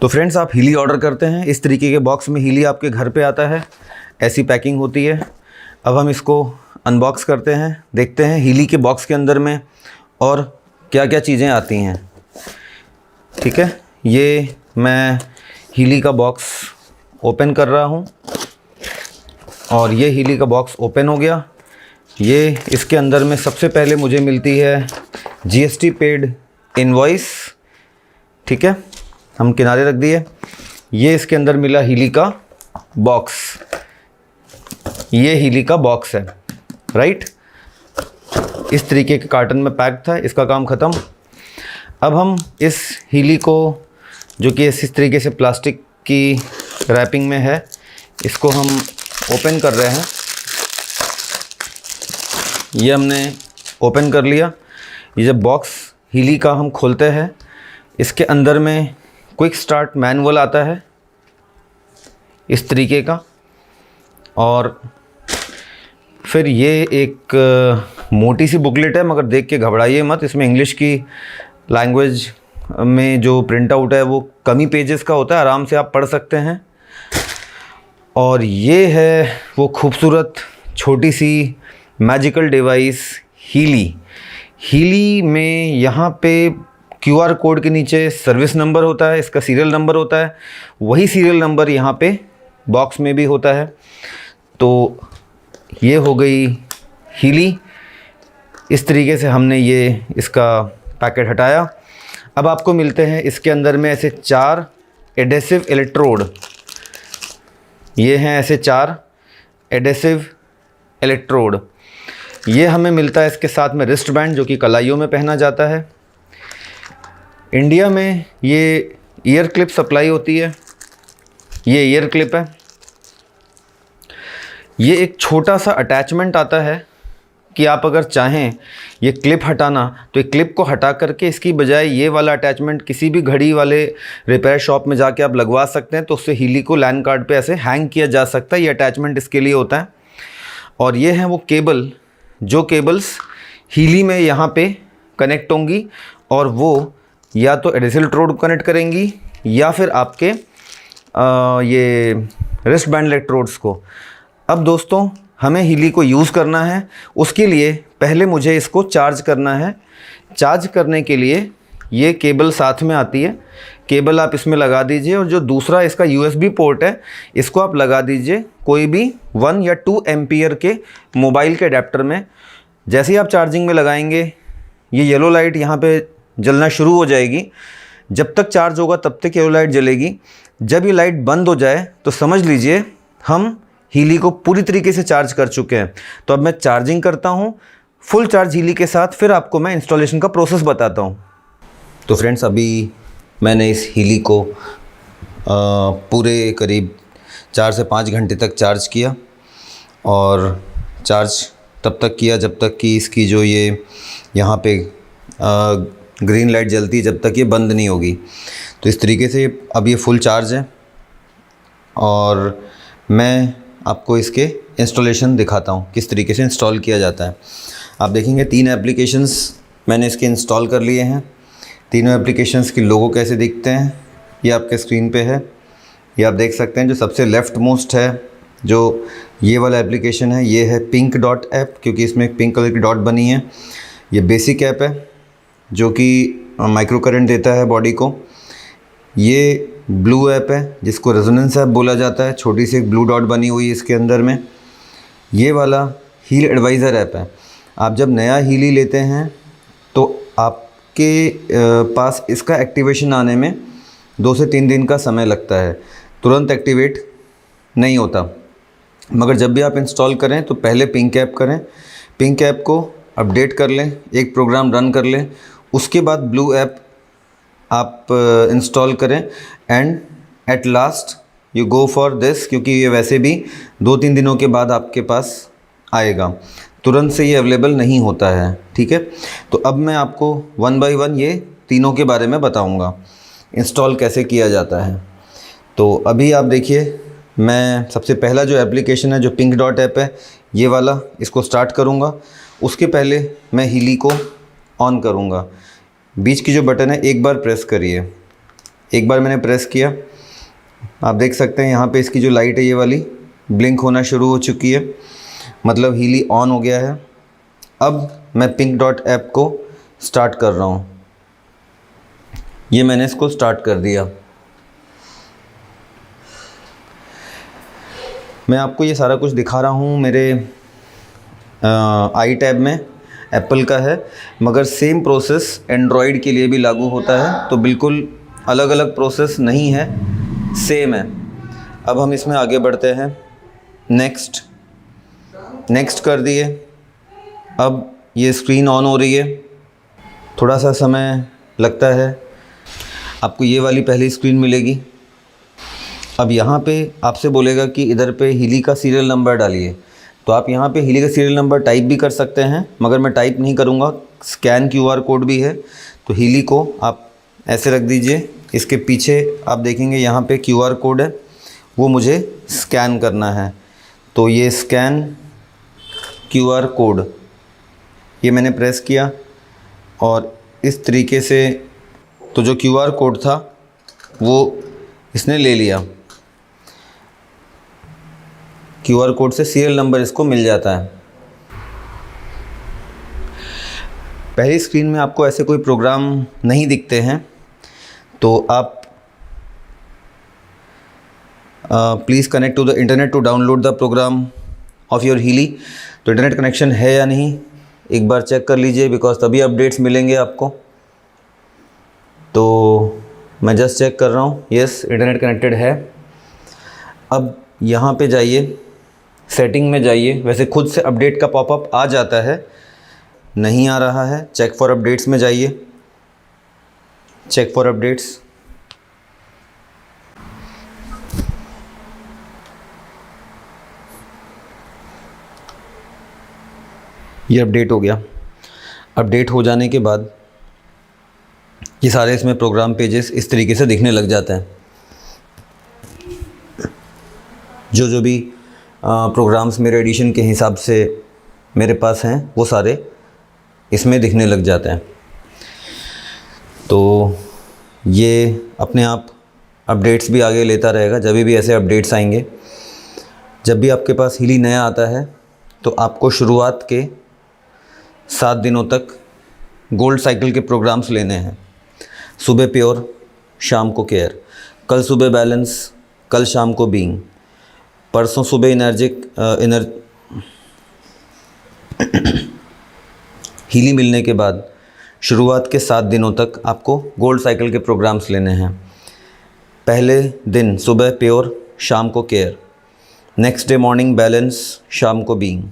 तो फ्रेंड्स, आप Healy order करते हैं, इस तरीके के बॉक्स में हीली आपके घर पे आता है, ऐसी पैकिंग होती है। अब हम इसको अनबॉक्स करते हैं, देखते हैं हीली के बॉक्स के अंदर में और क्या क्या चीज़ें आती हैं। ठीक है, ये मैं हीली का बॉक्स ओपन कर रहा हूँ और ये हीली का बॉक्स ओपन हो गया। ये इसके अंदर में सबसे पहले मुझे मिलती है GST पेड इनवॉइस। ठीक है, हम किनारे रख दिए। ये इसके अंदर मिला हीली का बॉक्स, ये हीली का बॉक्स है, राइट। इस तरीके के कार्टन में पैक था, इसका काम ख़त्म। अब हम इस हीली को, जो कि इस तरीके से प्लास्टिक की रैपिंग में है, इसको हम ओपन कर रहे हैं। ये हमने ओपन कर लिया। ये जब बॉक्स हीली का हम खोलते हैं, इसके अंदर में क्विक स्टार्ट मैनुअल आता है इस तरीके का, और फिर ये एक मोटी सी बुकलेट है, मगर देख के घबराइए मत। इसमें इंग्लिश की लैंग्वेज में जो प्रिंट आउट है वो कम ही पेजेस का होता है, आराम से आप पढ़ सकते हैं। और ये है वो खूबसूरत छोटी सी मैजिकल डिवाइस हीली में यहाँ पे QR कोड के नीचे सर्विस नंबर होता है, इसका सीरियल नंबर होता है, वही सीरियल नंबर यहाँ पे बॉक्स में भी होता है। तो ये हो गई हीली। इस तरीके से हमने ये इसका पैकेट हटाया। अब आपको मिलते हैं इसके अंदर में ऐसे 4 एडेसिव इलेक्ट्रोड। ये हैं ऐसे 4 एडेसिव इलेक्ट्रोड। ये हमें मिलता है इसके साथ में रिस्ट बैंड, जो कि कलाइयों में पहना जाता है। इंडिया में ये ईयर क्लिप सप्लाई होती है। ये ईयर क्लिप है। ये एक छोटा सा अटैचमेंट आता है कि आप अगर चाहें ये क्लिप हटाना, तो ये क्लिप को हटा करके इसकी बजाय ये वाला अटैचमेंट किसी भी घड़ी वाले रिपेयर शॉप में जाके आप लगवा सकते हैं। तो उससे हीली को लैन कार्ड पे ऐसे हैंग किया जा सकता है। ये अटैचमेंट इसके लिए होता है। और ये हैं वो केबल, जो केबल्स हीली में यहाँ पे कनेक्ट होंगी, और वो या तो एडेसिव इलेक्ट्रोड कनेक्ट करेंगी या फिर आपके ये रिस्ट बैंड इलेक्ट्रोड्स को। अब दोस्तों, हमें हीली को यूज़ करना है, उसके लिए पहले मुझे इसको चार्ज करना है। चार्ज करने के लिए ये केबल साथ में आती है, केबल आप इसमें लगा दीजिए, और जो दूसरा इसका USB पोर्ट है, इसको आप लगा दीजिए कोई भी 1 या 2 एम्पियर के मोबाइल के अडेप्टर में। जैसे ही आप चार्जिंग में लगाएंगे, ये येलो लाइट यहाँ पे जलना शुरू हो जाएगी। जब तक चार्ज होगा तब तक येलो लाइट जलेगी। जब ये लाइट बंद हो जाए तो समझ लीजिए हम हीली को पूरी तरीके से चार्ज कर चुके हैं। तो अब मैं चार्जिंग करता हूँ फुल चार्ज हीली के साथ, फिर आपको मैं इंस्टॉलेशन का प्रोसेस बताता हूँ। तो फ्रेंड्स, अभी मैंने इस हीली को पूरे करीब 4 से 5 घंटे तक चार्ज किया, और चार्ज तब तक किया जब तक कि इसकी जो ये यहाँ पे ग्रीन लाइट जलती है, जब तक ये बंद नहीं होगी। तो इस तरीके से अब ये फुल चार्ज है, और मैं आपको इसके इंस्टॉलेशन दिखाता हूँ किस तरीके से इंस्टॉल किया जाता है। आप देखेंगे 3 एप्लीकेशंस मैंने इसके इंस्टॉल कर लिए हैं। तीनों एप्लीकेशंस की लोगो कैसे दिखते हैं ये आपके स्क्रीन पे है, ये आप देख सकते हैं। जो सबसे लेफ़्ट मोस्ट है, जो ये वाला एप्लीकेशन है, ये है पिंक डॉट ऐप, क्योंकि इसमें एक पिंक कलर की डॉट बनी है। ये बेसिक ऐप है, जो कि माइक्रो करंट देता है बॉडी को। ये ब्लू ऐप है, जिसको रेजोनेंस ऐप बोला जाता है, छोटी सी एक ब्लू डॉट बनी हुई है इसके अंदर में। ये वाला हील एडवाइज़र ऐप है। आप जब नया हीली लेते हैं तो आपके पास इसका एक्टिवेशन आने में 2 से 3 दिन का समय लगता है, तुरंत एक्टिवेट नहीं होता। मगर जब भी आप इंस्टॉल करें तो पहले पिंक ऐप करें, पिंक ऐप को अपडेट कर लें, एक प्रोग्राम रन कर लें, उसके बाद ब्लू ऐप आप इंस्टॉल करें, and at last you go for this, क्योंकि ये वैसे भी 2-3 दिनों के बाद आपके पास आएगा, तुरंत से ये अवेलेबल नहीं होता है। ठीक है, तो अब मैं आपको 1 बाय 1 ये तीनों के बारे में बताऊंगा, इंस्टॉल कैसे किया जाता है। तो अभी आप देखिए, मैं सबसे पहला जो एप्लीकेशन है, जो पिंक डॉट ऐप है, ये वाला, इसको स्टार्ट करूँगा। उसके पहले मैं हीली को ऑन करूँगा। बीच की जो बटन है एक बार प्रेस करिए, एक बार मैंने प्रेस किया, आप देख सकते हैं यहाँ पे इसकी जो लाइट है ये वाली ब्लिंक होना शुरू हो चुकी है, मतलब हीली ऑन हो गया है। अब मैं पिंक डॉट ऐप को स्टार्ट कर रहा हूँ। ये मैंने इसको स्टार्ट कर दिया। मैं आपको ये सारा कुछ दिखा रहा हूँ मेरे आई टैब में, एप्पल का है, मगर सेम प्रोसेस एंड्रॉयड के लिए भी लागू होता है, तो बिल्कुल अलग अलग प्रोसेस नहीं है, सेम है। अब हम इसमें आगे बढ़ते हैं। नेक्स्ट कर दिए। अब ये स्क्रीन ऑन हो रही है, थोड़ा सा समय लगता है, आपको ये वाली पहली स्क्रीन मिलेगी। अब यहाँ पे आपसे बोलेगा कि इधर पे हीली का सीरियल नंबर डालिए, तो आप यहाँ पे हीली का सीरियल नंबर टाइप भी कर सकते हैं, मगर मैं टाइप नहीं करूँगा। स्कैन QR कोड भी है, तो हीली को आप ऐसे रख दीजिए। इसके पीछे आप देखेंगे यहाँ पे QR कोड है, वो मुझे स्कैन करना है। तो ये स्कैन QR कोड, ये मैंने प्रेस किया और इस तरीके से तो जो QR कोड था वो इसने ले लिया। QR कोड से सीरियल नंबर इसको मिल जाता है। पहली स्क्रीन में आपको ऐसे कोई प्रोग्राम नहीं दिखते हैं, तो आप please connect to the internet to download the program of your हीली। तो इंटरनेट कनेक्शन है या नहीं एक बार चेक कर लीजिए, बिकॉज तभी अपडेट्स मिलेंगे आपको। तो मैं जस्ट चेक कर रहा हूँ, यस इंटरनेट कनेक्टेड है। अब यहाँ पे जाइए, सेटिंग में जाइए। वैसे खुद से अपडेट का पॉपअप आ जाता है, नहीं आ रहा है, चेक फॉर अपडेट्स में जाइए, चेक फॉर अपडेट्स। ये अपडेट हो गया। अपडेट हो जाने के बाद ये सारे इसमें प्रोग्राम पेजेस इस तरीके से दिखने लग जाते हैं। जो भी प्रोग्राम्स मेरे एडिशन के हिसाब से मेरे पास हैं वो सारे इसमें दिखने लग जाते हैं। तो ये अपने आप अपडेट्स भी आगे लेता रहेगा। जब भी ऐसे अपडेट्स आएंगे, जब भी आपके पास हीली नया आता है, तो आपको शुरुआत के 7 दिनों तक गोल्ड साइकिल के प्रोग्राम्स लेने हैं। सुबह प्योर, शाम को केयर, कल सुबह बैलेंस, कल शाम को बीइंग, परसों सुबह हीली मिलने के बाद शुरुआत के 7 दिनों तक आपको गोल्ड साइकिल के प्रोग्राम्स लेने हैं। पहले दिन सुबह प्योर, शाम को care, next day morning balance, शाम को बीइंग,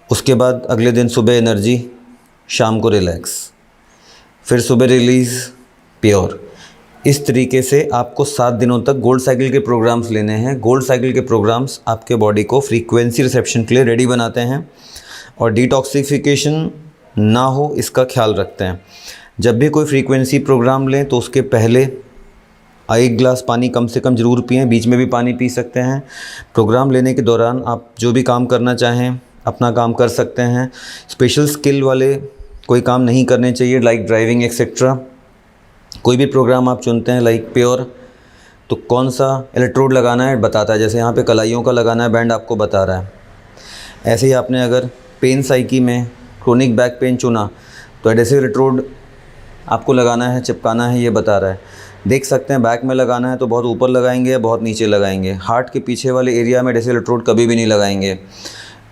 उसके बाद अगले दिन सुबह एनर्जी, शाम को रिलैक्स, फिर सुबह रिलीज़, प्योर। इस तरीके से आपको 7 दिनों तक गोल्ड साइकिल के प्रोग्राम्स लेने हैं। गोल्ड साइकिल के प्रोग्राम्स आपके बॉडी को फ्रीक्वेंसी रिसेप्शन के लिए रेडी बनाते हैं और डिटॉक्सिफिकेशन ना हो इसका ख्याल रखते हैं। जब भी कोई फ्रीक्वेंसी प्रोग्राम लें तो उसके पहले 1 गिलास पानी कम से कम ज़रूर पिएं, बीच में भी पानी पी सकते हैं। प्रोग्राम लेने के दौरान आप जो भी काम करना चाहें अपना काम कर सकते हैं। स्पेशल स्किल वाले कोई काम नहीं करने चाहिए, लाइक ड्राइविंग एक्सेट्रा। कोई भी प्रोग्राम आप चुनते हैं लाइक प्योर, तो कौन सा इलेक्ट्रोड लगाना है बताता है, जैसे यहाँ पे कलाइयों का लगाना है बैंड आपको बता रहा है। ऐसे ही आपने अगर पेन साइकी में क्रोनिक बैक पेन चुना तो एडेसिव इलेक्ट्रोड आपको लगाना है, चिपकाना है, ये बता रहा है। देख सकते हैं बैक में लगाना है तो बहुत ऊपर लगाएंगे या बहुत नीचे लगाएंगे। हार्ट के पीछे वाले एरिया में एडेसिव इलेक्ट्रोड कभी भी नहीं लगाएंगे।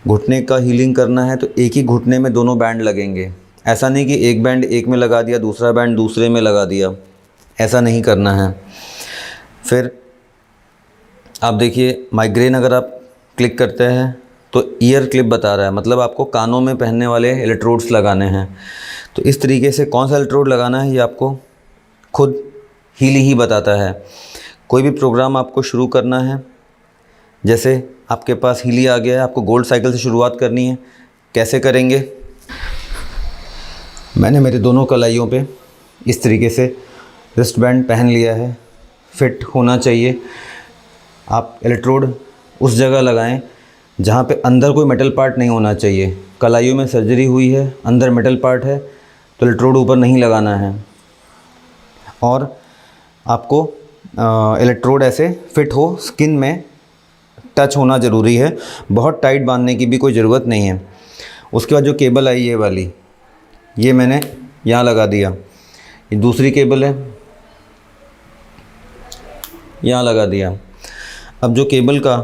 घुटने का हीलिंग करना है तो एक ही घुटने में दोनों बैंड लगेंगे। ऐसा नहीं कि एक बैंड एक में लगा दिया, दूसरा बैंड दूसरे में लगा दिया, ऐसा नहीं करना है। फिर आप देखिए माइग्रेन अगर आप क्लिक करते हैं तो ईयर क्लिप बता रहा है, मतलब आपको कानों में पहनने वाले इलेक्ट्रोड्स लगाने हैं। तो इस तरीके से कौन सा इलेक्ट्रोड लगाना है ये आपको खुद हीली ही बताता है। कोई भी प्रोग्राम आपको शुरू करना है, जैसे आपके पास हीली आ गया है, आपको गोल्ड साइकिल से शुरुआत करनी है, कैसे करेंगे? मैंने मेरे दोनों कलाइयों पे इस तरीके से रिस्ट बैंड पहन लिया है, फिट होना चाहिए। आप इलेक्ट्रोड उस जगह लगाएं जहाँ पे अंदर कोई मेटल पार्ट नहीं होना चाहिए। कलाइयों में सर्जरी हुई है, अंदर मेटल पार्ट है, तो इलेक्ट्रोड ऊपर नहीं लगाना है। और आपको इलेक्ट्रोड ऐसे फिट हो, स्किन में टच होना ज़रूरी है, बहुत टाइट बांधने की भी कोई ज़रूरत नहीं है। उसके बाद जो केबल आई ये वाली, ये मैंने यहाँ लगा दिया। ये दूसरी केबल है, यहाँ लगा दिया। अब जो केबल का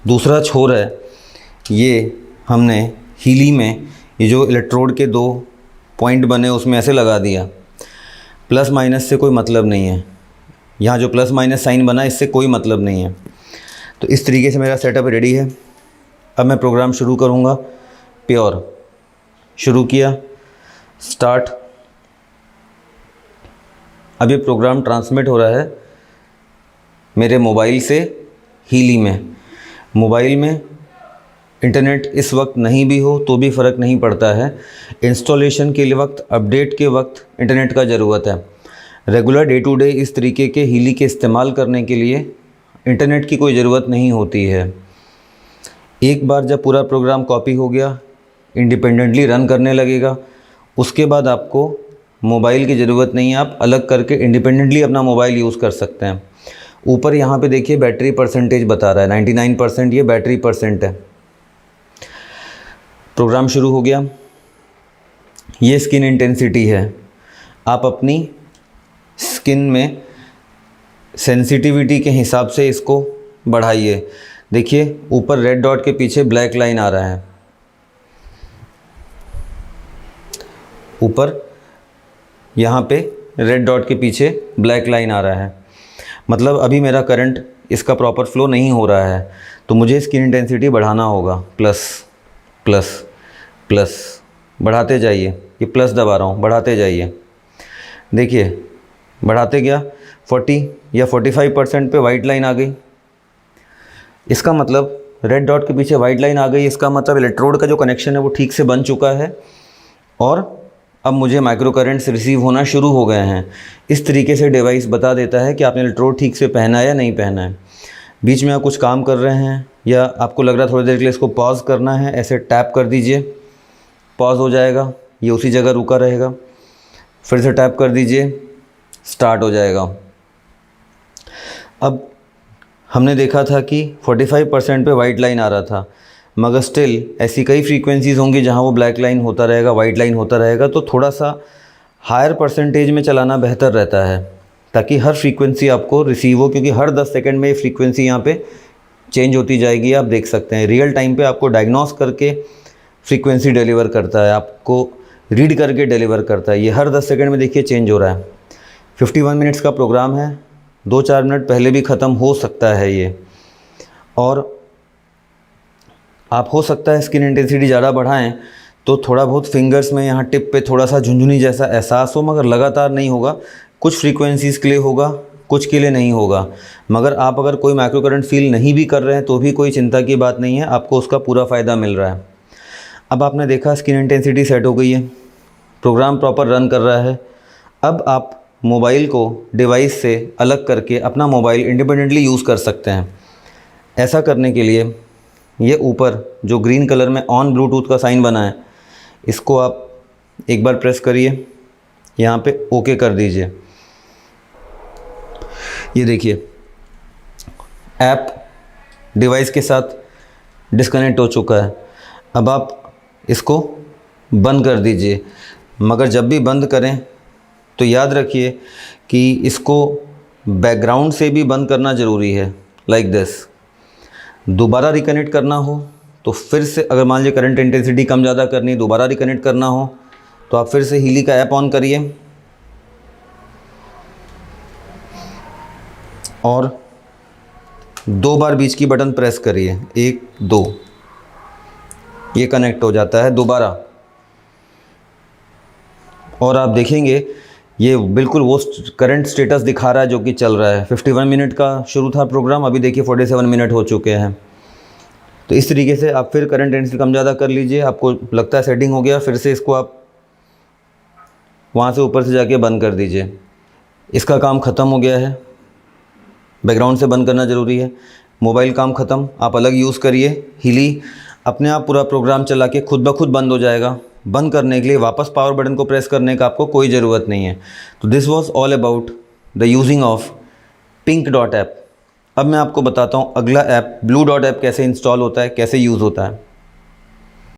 दूसरा छोर है ये हमने हीली में, ये जो इलेक्ट्रोड के 2 पॉइंट बने उसमें ऐसे लगा दिया। प्लस माइनस से कोई मतलब नहीं है, यहाँ जो प्लस माइनस साइन बना इससे कोई मतलब नहीं है। तो इस तरीके से मेरा सेटअप रेडी है। अब मैं प्रोग्राम शुरू करूँगा। प्योर शुरू किया, स्टार्ट। अब ये प्रोग्राम ट्रांसमिट हो रहा है मेरे मोबाइल से हीली में। मोबाइल में इंटरनेट इस वक्त नहीं भी हो तो भी फ़र्क नहीं पड़ता है। इंस्टॉलेशन के वक्त, अपडेट के वक्त इंटरनेट का ज़रूरत है। रेगुलर डे टू डे इस तरीके के हीली के इस्तेमाल करने के लिए इंटरनेट की कोई ज़रूरत नहीं होती है। एक बार जब पूरा प्रोग्राम कॉपी हो गया, इंडिपेंडेंटली रन करने लगेगा, उसके बाद आपको मोबाइल की ज़रूरत नहीं है। आप अलग करके इंडिपेंडेंटली अपना मोबाइल यूज़ कर सकते हैं। ऊपर यहाँ पे देखिए बैटरी परसेंटेज बता रहा है 99%, ये बैटरी परसेंट है। प्रोग्राम शुरू हो गया। ये स्किन इंटेंसिटी है। आप अपनी स्किन में सेंसिटिविटी के हिसाब से इसको बढ़ाइए। देखिए ऊपर रेड डॉट के पीछे ब्लैक लाइन आ रहा है, ऊपर यहाँ पे रेड डॉट के पीछे ब्लैक लाइन आ रहा है, मतलब अभी मेरा करंट इसका प्रॉपर फ्लो नहीं हो रहा है। तो मुझे स्किन इंटेंसिटी बढ़ाना होगा। प्लस प्लस प्लस बढ़ाते जाइए। ये प्लस दबा रहा हूँ, बढ़ाते जाइए। देखिए बढ़ाते गया, 40 या 45% पे वाइट लाइन आ गई। इसका मतलब रेड डॉट के पीछे वाइट लाइन आ गई, इसका मतलब इलेक्ट्रोड का जो कनेक्शन है वो ठीक से बन चुका है और अब मुझे माइक्रो करंट्स रिसीव होना शुरू हो गए हैं। इस तरीके से डिवाइस बता देता है कि आपने इलेक्ट्रोड ठीक से पहना है या नहीं पहना है। बीच में आप कुछ काम कर रहे हैं या आपको लग रहा है थोड़ी देर के लिए इसको पॉज करना है, ऐसे टैप कर दीजिए, पॉज हो जाएगा, ये उसी जगह रुका रहेगा। फिर से टैप कर दीजिए, स्टार्ट हो जाएगा। अब हमने देखा था कि 45% पे वाइट लाइन आ रहा था, मगर स्टिल ऐसी कई फ्रीक्वेंसीज़ होंगी जहां वो ब्लैक लाइन होता रहेगा, वाइट लाइन होता रहेगा। तो थोड़ा सा हायर परसेंटेज में चलाना बेहतर रहता है ताकि हर फ्रीक्वेंसी आपको रिसीव हो, क्योंकि हर 10 सेकंड में ये फ्रीक्वेंसी यहाँ पे चेंज होती जाएगी। आप देख सकते हैं रियल टाइम पे आपको डायग्नोस करके फ्रीक्वेंसी डिलीवर करता है, आपको रीड करके डिलीवर करता है। ये हर 10 सेकंड में देखिए चेंज हो रहा है। 51 मिनट्स का प्रोग्राम है, 2-4 मिनट पहले भी ख़त्म हो सकता है ये। और आप हो सकता है स्किन इंटेंसिटी ज़्यादा बढ़ाएं तो थोड़ा बहुत फिंगर्स में यहाँ टिप पे थोड़ा सा झुंझुनी जैसा एहसास हो, मगर लगातार नहीं होगा। कुछ फ्रीक्वेंसीज़ के लिए होगा, कुछ के लिए नहीं होगा। मगर आप अगर कोई माइक्रो करंट फील नहीं भी कर रहे हैं तो भी कोई चिंता की बात नहीं है, आपको उसका पूरा फ़ायदा मिल रहा है। अब आपने देखा स्किन इंटेंसिटी सेट हो गई है, प्रोग्राम प्रॉपर रन कर रहा है। अब आप मोबाइल को डिवाइस से अलग करके अपना मोबाइल इंडिपेंडेंटली यूज़ कर सकते हैं। ऐसा करने के लिए ये ऊपर जो ग्रीन कलर में ऑन ब्लूटूथ का साइन बना है, इसको आप एक बार प्रेस करिए, यहाँ पे ओके कर दीजिए। ये देखिए ऐप डिवाइस के साथ डिस्कनेक्ट हो चुका है। अब आप इसको बंद कर दीजिए, मगर जब भी बंद करें तो याद रखिए कि इसको बैकग्राउंड से भी बंद करना ज़रूरी है, लाइक दिस। दोबारा रिकनेक्ट करना हो तो फिर से, अगर मान लीजिए करंट इंटेंसिटी कम ज़्यादा करनी, दोबारा रिकनेक्ट करना हो तो आप फिर से हीली का ऐप ऑन करिए और 2 बार बीच की बटन प्रेस करिए, 1 2, ये कनेक्ट हो जाता है दोबारा। और आप देखेंगे ये बिल्कुल वो करंट स्टेटस दिखा रहा है जो कि चल रहा है। 51 मिनट का शुरू था प्रोग्राम, अभी देखिए 47 मिनट हो चुके हैं। तो इस तरीके से आप फिर करंट इंटेंसिटी कम ज़्यादा कर लीजिए, आपको लगता है सेटिंग हो गया, फिर से इसको आप वहाँ से ऊपर से जाके बंद कर दीजिए। इसका काम ख़त्म हो गया है, बैकग्राउंड से बंद करना ज़रूरी है। मोबाइल काम ख़त्म, आप अलग यूज़ करिए। हीली अपने आप पूरा प्रोग्राम चला के खुद ब खुद बंद हो जाएगा। बंद करने के लिए वापस पावर बटन को प्रेस करने का आपको कोई ज़रूरत नहीं है। तो this was all about the using of pink dot app. अब मैं आपको बताता हूँ अगला ऐप ब्लू डॉट ऐप कैसे इंस्टॉल होता है, कैसे यूज़ होता है।